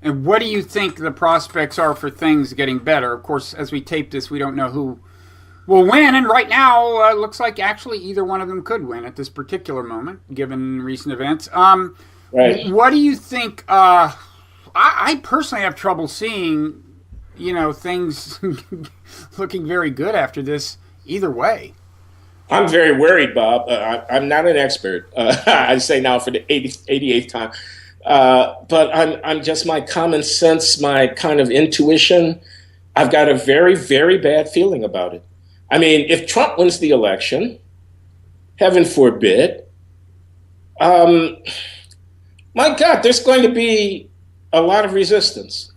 And what do you think the prospects are for things getting better? Of course, as we tape this, we don't know who will win, and right now, looks like actually either one of them could win at this particular moment, given recent events. Right. What do you think? I personally have trouble seeing, things looking very good after this either way. I'm very worried, Bob. I'm not an expert. I say now for the 88th time. But I'm just my common sense, my kind of intuition. I've got a very, very bad feeling about it. I mean, if Trump wins the election, heaven forbid, my God, there's going to be a lot of resistance.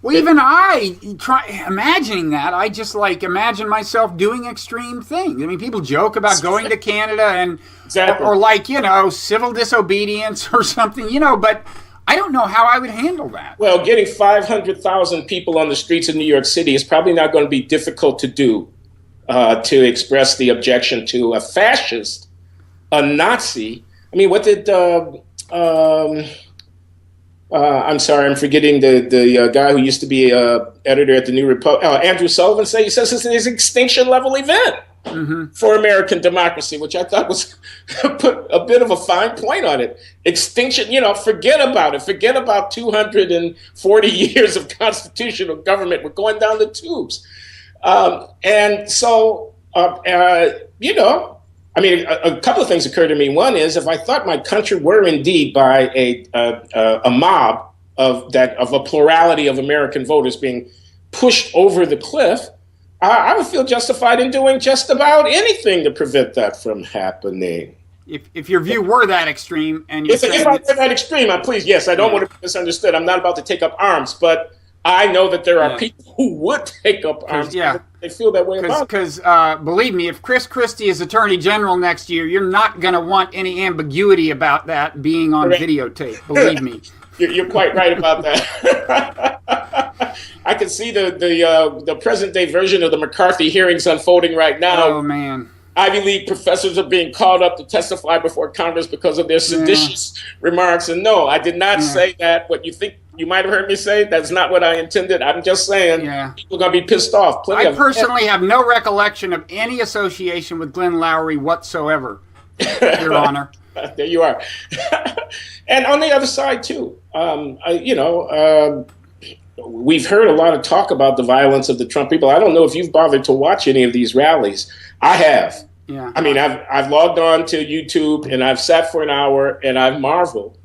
Well, even I try imagining that. I just imagine myself doing extreme things. I mean, people joke about going to Canada and Exactly. or civil disobedience or something, but I don't know how I would handle that. Well, getting 500,000 people on the streets of New York City is probably not going to be difficult to do. To express the objection to a fascist, a Nazi. I mean, what did I'm sorry, I'm forgetting the guy who used to be editor at the New Republic, Andrew Sullivan say? He says it's an extinction level event for American democracy, which I thought was put a bit of a fine point on it. Extinction, forget about it. Forget about 240 years of constitutional government. We're going down the tubes. And so, I mean, a couple of things occurred to me. One is, if I thought my country were indeed by a mob of a plurality of American voters being pushed over the cliff, I would feel justified in doing just about anything to prevent that from happening. If your view were that extreme, and if I were that extreme, please, yes, I don't want to be misunderstood. I'm not about to take up arms, but I know that there are people who would take up arms. Yeah. They feel that way about it. Because believe me, if Chris Christie is Attorney General next year, you're not going to want any ambiguity about that being on videotape. Believe me. You're quite right about that. I can see the present day version of the McCarthy hearings unfolding right now. Oh, man. Ivy League professors are being called up to testify before Congress because of their seditious remarks. And no, I did not say that. What you think you might have heard me say, that's not what I intended. I'm just saying people are going to be pissed off. I personally have no recollection of any association with Glenn Loury whatsoever, Your Honor. There you are. And on the other side, too, we've heard a lot of talk about the violence of the Trump people. I don't know if you've bothered to watch any of these rallies. I have. Yeah. I mean, I've logged on to YouTube and I've sat for an hour and I've marveled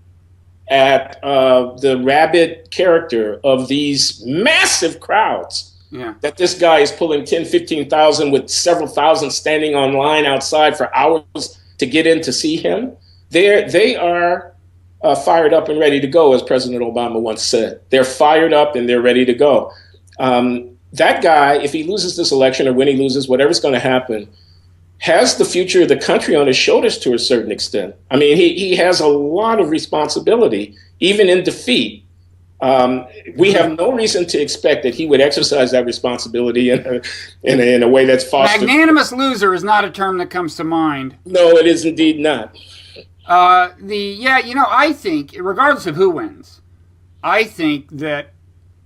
at the rabid character of these massive crowds. Yeah. That this guy is pulling 10, 15,000 with several thousand standing on line outside for hours to get in to see him. They are fired up and ready to go, as President Obama once said. They're fired up and they're ready to go. That guy, if he loses this election or when he loses, whatever's going to happen, has the future of the country on his shoulders to a certain extent. I mean, he has a lot of responsibility, even in defeat. We have no reason to expect that he would exercise that responsibility in a way that's fostered. Magnanimous loser is not a term that comes to mind. No, it is indeed not. I think, regardless of who wins, I think that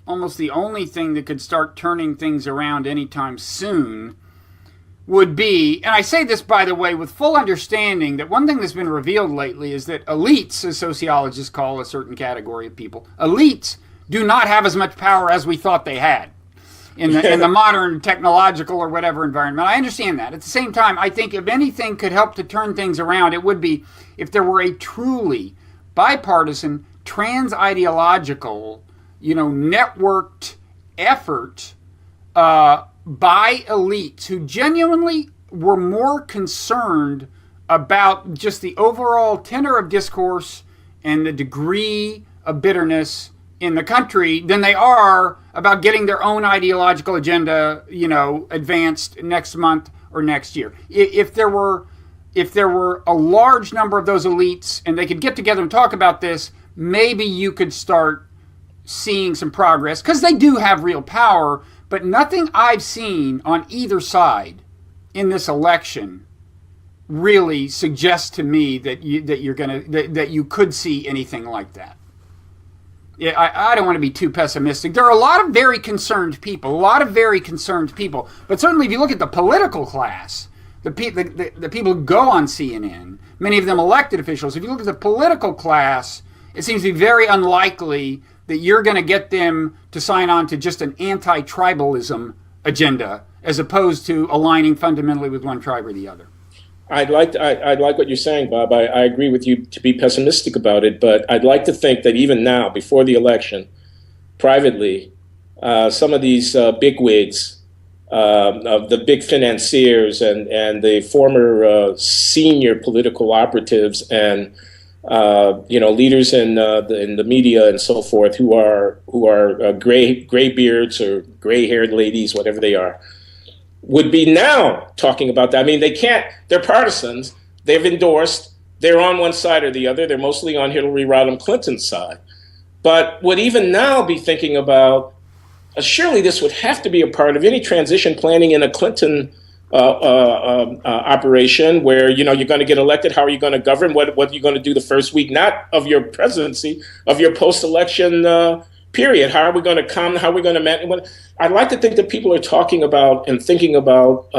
almost the only thing that could start turning things around anytime soon would be, and I say this, by the way, with full understanding that one thing that's been revealed lately is that elites, as sociologists call a certain category of people, elites do not have as much power as we thought they had in the modern technological or whatever environment. I understand that. At the same time, I think if anything could help to turn things around, it would be if there were a truly bipartisan, trans-ideological, networked effort by elites who genuinely were more concerned about just the overall tenor of discourse and the degree of bitterness in the country than they are about getting their own ideological agenda, advanced next month or next year. If there were a large number of those elites and they could get together and talk about this, maybe you could start seeing some progress, because they do have real power. But nothing I've seen on either side in this election really suggests to me that you could see anything like that. Yeah, I don't want to be too pessimistic. There are a lot of very concerned people, but certainly if you look at the political class, the people who go on CNN, many of them elected officials, if you look at the political class, it seems to be very unlikely that you're going to get them to sign on to just an anti-tribalism agenda as opposed to aligning fundamentally with one tribe or the other. I'd like what you're saying, Bob. I agree with you to be pessimistic about it, but I'd like to think that even now, before the election, privately, some of these bigwigs, of the big financiers and the former senior political operatives and leaders in the media and so forth, who are gray beards or gray haired ladies, whatever they are, would be now talking about that. I mean, they're partisans. They've endorsed. They're on one side or the other. They're mostly on Hillary Rodham Clinton's side, but would even now be thinking about. Surely this would have to be a part of any transition planning in a Clinton operation where, you're going to get elected. How are you going to govern? What are you going to do the first week, not of your presidency, of your post-election period? How are we going to come? How are we going to manage? I'd like to think that people are talking about and thinking about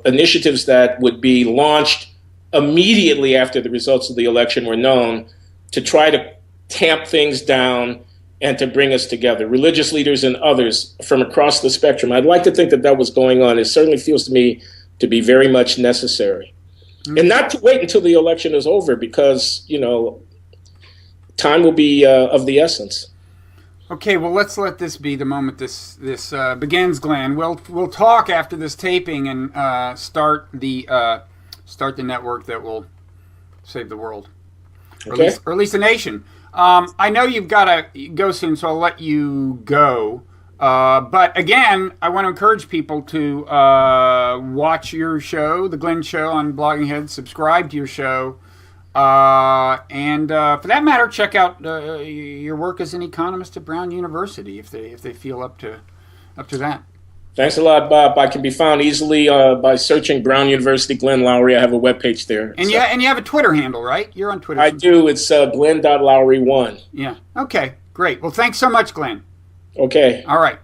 initiatives that would be launched immediately after the results of the election were known to try to tamp things down and to bring us together, religious leaders and others from across the spectrum. I'd like to think that was going on. It certainly feels to me to be very much necessary. Mm-hmm. And not to wait until the election is over because, time will be of the essence. Okay, well, let's let this be the moment this begins, Glenn. We'll talk after this taping and start the network that will save the world, okay. or at least the nation. I know you've got to go soon, so I'll let you go. But again, I want to encourage people to watch your show, The Glenn Show on Blogging Heads, subscribe to your show, and for that matter, check out your work as an economist at Brown University if they feel up to that. Thanks a lot, Bob. I can be found easily by searching Brown University Glenn Loury. I have a webpage there. And you have a Twitter handle, right? You're on Twitter. I do. It's Glenn.Loury1. Yeah. Okay, great. Well, thanks so much, Glenn. Okay. All right.